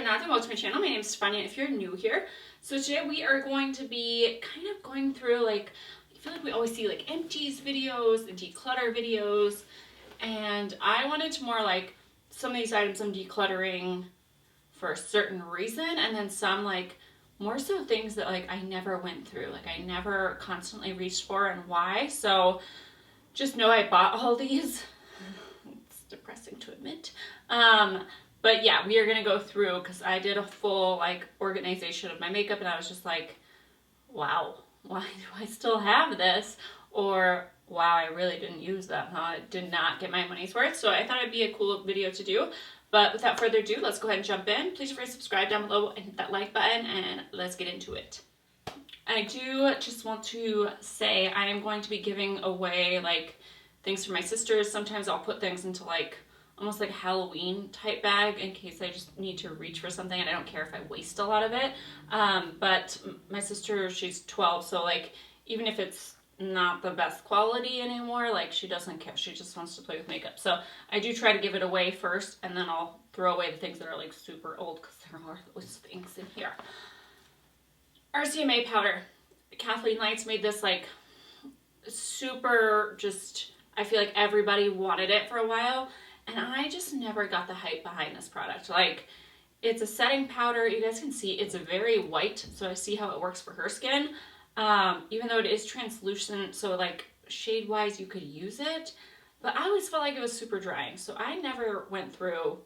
another welcome to my channel. My name is Stefania if you're new here. So today we are going to be kind of going through, like, I feel like we always see like empties videos and declutter videos, and I wanted to more like some of these items I'm decluttering for a certain reason, and then some like more so things that like I never went through, like I never constantly reached for, and why. So just know I bought all these. It's depressing to admit. But yeah, we are going to go through because I did a full like organization of my makeup, and I was just like, wow, why do I still have this? Or wow, I really didn't use that, huh? I did not get my money's worth. So I thought it'd be a cool video to do. But without further ado, let's go ahead and jump in. Please feel free to subscribe down below and hit that like button, and let's get into it. I do just want to say I am going to be giving away like things for my sisters. Sometimes I'll put things into like almost like a Halloween type bag in case I just need to reach for something and I don't care if I waste a lot of it. But my sister, she's 12, so like even if it's not the best quality anymore, like she doesn't care. She just wants to play with makeup. So I do try to give it away first, and then I'll throw away the things that are like super old because there are those things in here. RCMA powder. Kathleen Lights made this like super, just, I feel like everybody wanted it for a while. And I just never got the hype behind this product. Like, it's a setting powder. You guys can see it's very white, so I see how it works for her skin. Even though it is translucent, so like shade-wise you could use it. But I always felt like it was super drying, so I never went through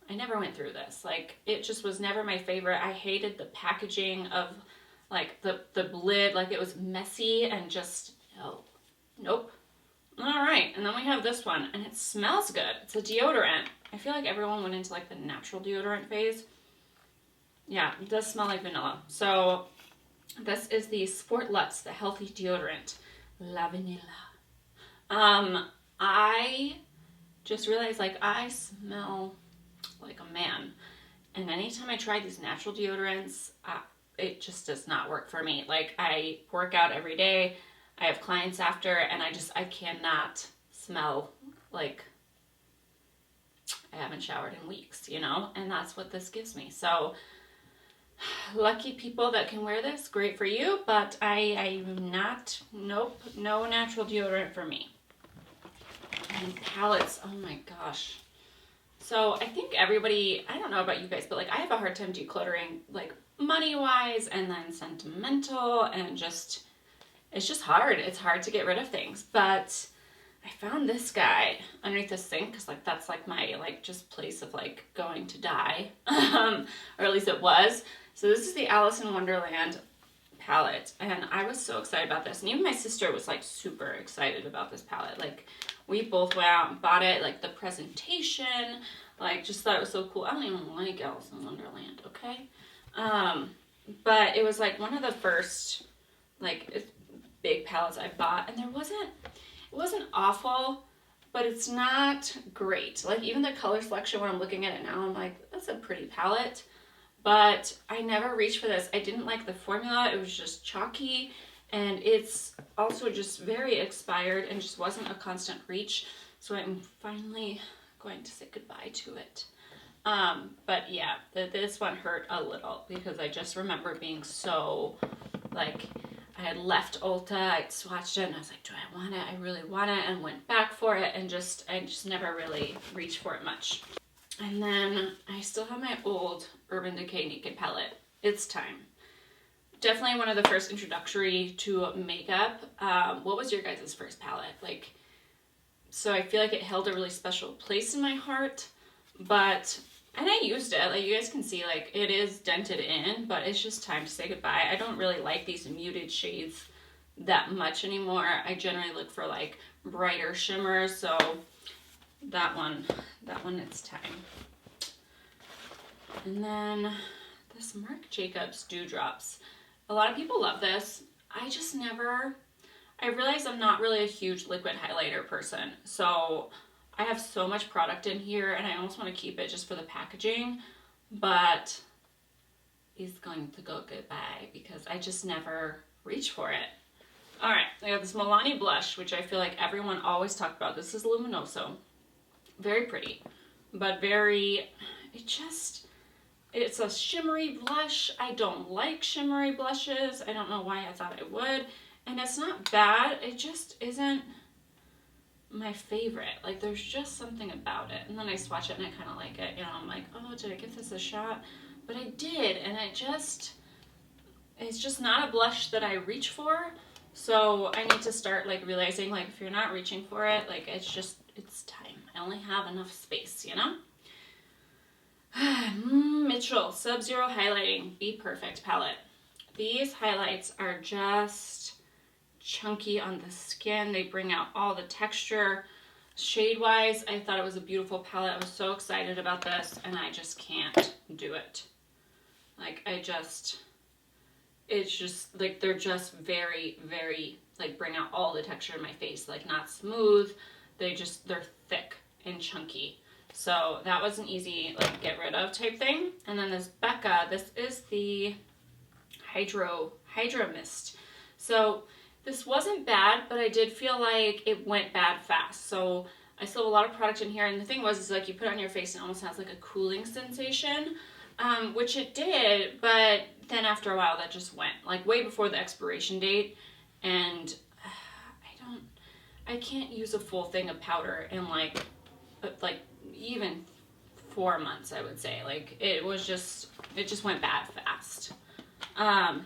this. Like, it just was never my favorite. I hated the packaging of like the lid. Like, it was messy and just, nope. All right, and then we have this one, and it smells good. It's a deodorant. I feel like everyone went into like the natural deodorant phase. Yeah, it does smell like vanilla. So this is the Sport Luxe, the healthy deodorant, La Vanilla. I just realized like I smell like a man, and anytime I try these natural deodorants, it just does not work for me. Like, I work out every day. I have clients after, and I cannot smell like I haven't showered in weeks, you know? And that's what this gives me. So, lucky people that can wear this, great for you, but I'm not, nope, no natural deodorant for me. And palettes, oh my gosh. So, I think everybody, I don't know about you guys, but like I have a hard time decluttering, like money-wise, and then sentimental, and just, it's just hard. It's hard to get rid of things. But I found this guy underneath the sink because like that's like my like just place of like going to die. Or at least it was. So this is the Alice in Wonderland palette, and I was so excited about this. And even my sister was like super excited about this palette. Like, we both went out and bought it. Like, the presentation, like, just thought it was so cool. I don't even like Alice in Wonderland, okay? But it was like one of the first like big palettes I bought, and it wasn't awful, but it's not great. Like, even the color selection when I'm looking at it now, I'm like, that's a pretty palette, but I never reached for this. I didn't like the formula. It was just chalky, and it's also just very expired and just wasn't a constant reach, so I'm finally going to say goodbye to it. But yeah, this one hurt a little because I just remember being so like, I had left Ulta, I'd swatched it, and I was like, do I want it? I really want it, and went back for it, and I just never really reached for it much. And then I still have my old Urban Decay Naked palette. It's time. Definitely one of the first introductory to makeup. What was your guys' first palette? Like, so I feel like it held a really special place in my heart, but, and I used it, like you guys can see, like it is dented in, but it's just time to say goodbye. I don't really like these muted shades that much anymore. I generally look for like brighter shimmers, so that one it's time. And then this Marc Jacobs Dewdrops. A lot of people love this. I realize I'm not really a huge liquid highlighter person, so I have so much product in here, and I almost want to keep it just for the packaging, but it's going to go goodbye because I just never reach for it. All right, I got this Milani blush, which I feel like everyone always talked about. This is Luminoso. Very pretty, but very, it just, It's a shimmery blush. I don't like shimmery blushes. I don't know why I thought I would. And it's not bad. It just isn't my favorite. Like, there's just something about it. And then I swatch it and I kind of like it. You know, I'm like, oh, did I give this a shot? But I did, and it's just not a blush that I reach for. So I need to start like realizing, like, if you're not reaching for it, like, it's time. I only have enough space, you know? Mitchell Sub-Zero Highlighting Be Perfect palette. These highlights are just chunky on the skin. They bring out all the texture. Shade wise, I thought it was a beautiful palette. I was so excited about this, and I just can't do it. Like, it's just like, they're just very, very, like, bring out all the texture in my face. Like, not smooth. They're thick and chunky. So that was an easy, like, get rid of type thing. And then this Becca, this is the Hydra Mist. So this wasn't bad, but I did feel like it went bad fast. So I still have a lot of product in here. And the thing was, is like, you put it on your face and it almost has like a cooling sensation, which it did. But then after a while, that just went like way before the expiration date. And I can't use a full thing of powder in like even 4 months, I would say. Like, it just went bad fast. And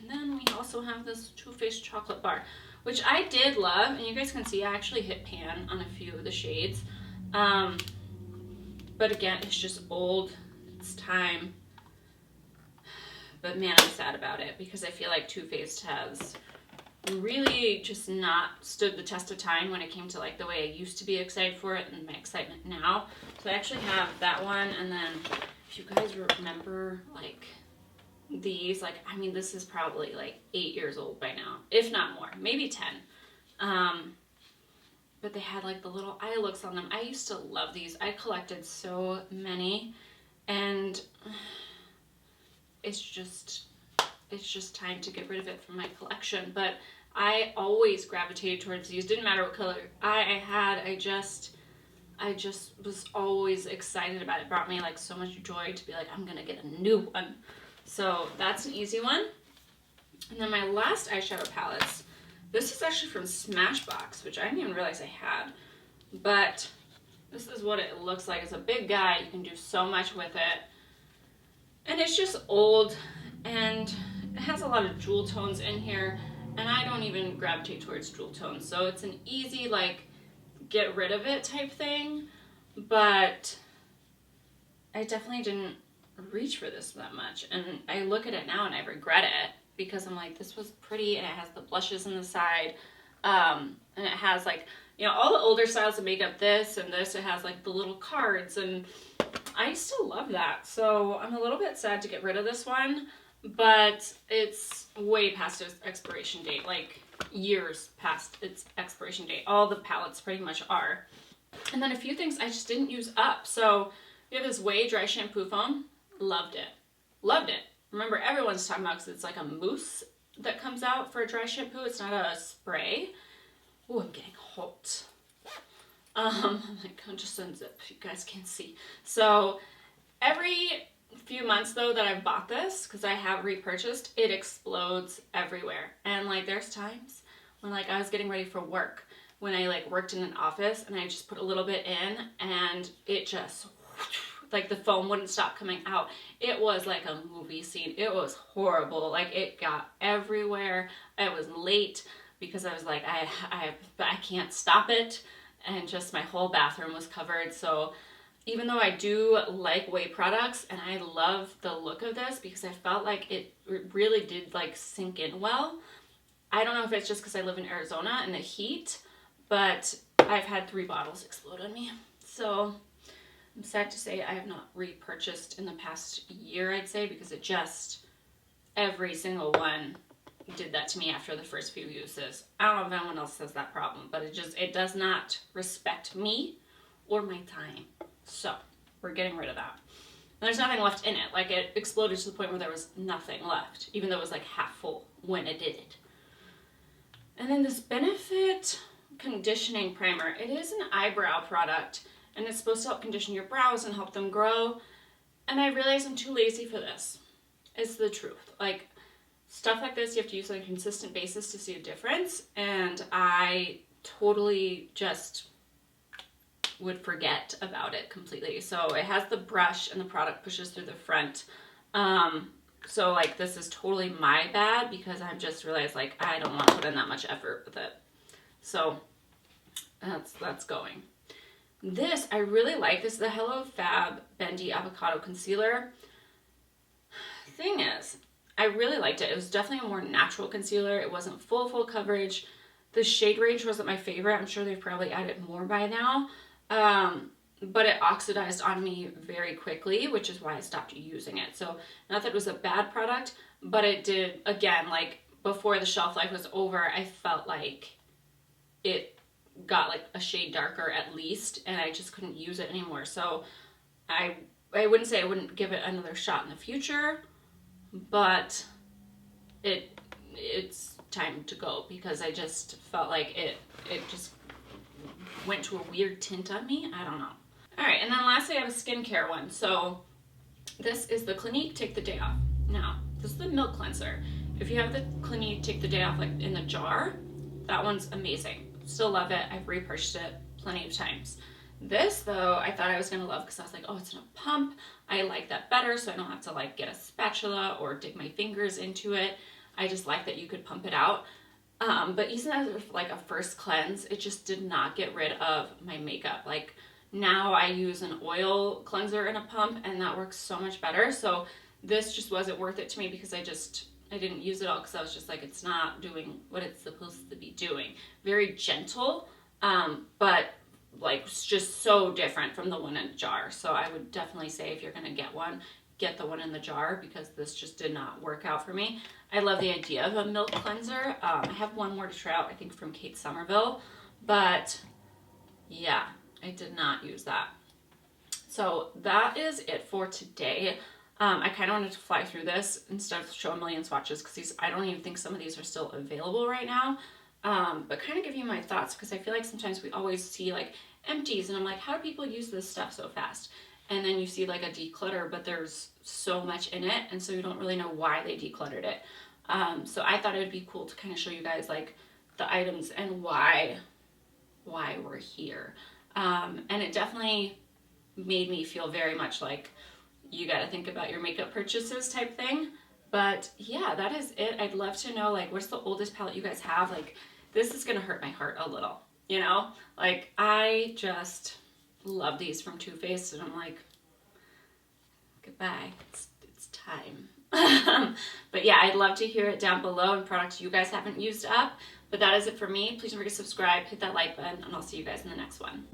then we also have this Too Faced chocolate bar, which I did love, and you guys can see I actually hit pan on a few of the shades. But again, it's just old, it's time. But man, I'm sad about it, because I feel like Too Faced has really just not stood the test of time when it came to like the way I used to be excited for it and my excitement now. So I actually have that one, and then if you guys remember like these, like, I mean, this is probably like 8 years old by now, if not more, maybe 10. But they had like the little eye looks on them. I used to love these. I collected so many, and it's just time to get rid of it from my collection. But I always gravitated towards these. Didn't matter what color I had. I just was always excited about it. It brought me like so much joy to be like, I'm gonna get a new one. So that's an easy one. And then my last eyeshadow palettes. This is actually from Smashbox, which I didn't even realize I had. But this is what it looks like. It's a big guy. You can do so much with it. And it's just old, and it has a lot of jewel tones in here, and I don't even gravitate towards jewel tones. So it's an easy, like, get rid of it type thing. But I definitely didn't reach for this that much. And I look at it now and I regret it, because I'm like, this was pretty, and it has the blushes on the side, and it has like, you know, all the older styles of makeup, this and this, it has like the little cards, and I still love that. So I'm a little bit sad to get rid of this one, but it's way past its expiration date, like years past its expiration date. All the palettes pretty much are. And then a few things I just didn't use up. So we have this Way Dry Shampoo Foam. Loved it. Loved it. Remember, everyone's talking about, because it's like a mousse that comes out for a dry shampoo. It's not a spray. Oh, I'm getting hot. Like, I'll just unzip. You guys can't see. So every few months though that I've bought this, because I have repurchased, it explodes everywhere. And like, there's times when like I was getting ready for work, when I like worked in an office, and I just put a little bit in, and it just, like, the foam wouldn't stop coming out. It was like a movie scene. It was horrible. Like, it got everywhere. I was late because I was like, I can't stop it. And just my whole bathroom was covered. So even though I do like Way products, and I love the look of this because I felt like it really did like sink in well. I don't know if it's just because I live in Arizona and the heat, but I've had 3 bottles explode on me. So I'm sad to say I have not repurchased in the past year, I'd say, because it just, every single one did that to me after the first few uses. I don't know if anyone else has that problem, but it does not respect me or my time. So we're getting rid of that. And there's nothing left in it. Like, it exploded to the point where there was nothing left, even though it was like half full when it did it. And then this Benefit Conditioning Primer. It is an eyebrow product, and it's supposed to help condition your brows and help them grow. And I realize I'm too lazy for this. It's the truth. Like, stuff like this, you have to use on a consistent basis to see a difference. And I totally just would forget about it completely. So it has the brush and the product pushes through the front. So like this is totally my bad because I've just realized like I don't want to put in that much effort with it. So that's going. This I really like. This is the Hello Fab Bendy Avocado Concealer. Thing is, I really liked it. It was definitely a more natural concealer. It wasn't full coverage. The shade range wasn't my favorite. I'm sure they've probably added more by now. But it oxidized on me very quickly, which is why I stopped using it. So not that it was a bad product, but it did, again, like before the shelf life was over, I felt like it got like a shade darker at least, and I just couldn't use it anymore. So I wouldn't say I wouldn't give it another shot in the future, but it's time to go because I just felt like it just went to a weird tint on me. I don't know. All right, and then lastly I have a skincare one. So this is the Clinique Take the Day Off. Now, this is the milk cleanser. If you have the Clinique Take the Day Off like in the jar, that one's amazing. Still love it. I've repurchased it plenty of times. This though, I thought I was gonna love because I was like, oh, it's in a pump. I like that better so I don't have to like get a spatula or dig my fingers into it. I just like that you could pump it out. But even as like a first cleanse, it just did not get rid of my makeup. Like now I use an oil cleanser in a pump and that works so much better. So this just wasn't worth it to me because I didn't use it all because I was just like, it's not doing what it's supposed to be doing. Very gentle, but like just so different from the one in a jar. So I would definitely say if you're gonna get one, get the one in the jar because this just did not work out for me. I love the idea of a milk cleanser. I have one more to try out, I think from Kate Somerville, but yeah, I did not use that. So that is it for today. I kind of wanted to fly through this instead of show a million swatches because I don't even think some of these are still available right now. But kind of give you my thoughts because I feel like sometimes we always see like empties and I'm like, how do people use this stuff so fast? And then you see like a declutter, but there's so much in it, and so you don't really know why they decluttered it. So I thought it would be cool to kind of show you guys like the items and why we're here. And it definitely made me feel very much like you got to think about your makeup purchases type thing. But yeah, that is it. I'd love to know like what's the oldest palette you guys have. Like this is gonna hurt my heart a little, you know? Like I just love these from Too Faced and I'm like, goodbye, it's time. But yeah, I'd love to hear it down below and products you guys haven't used up. But that is it for me. Please don't forget to subscribe, hit that like button, and I'll see you guys in the next one.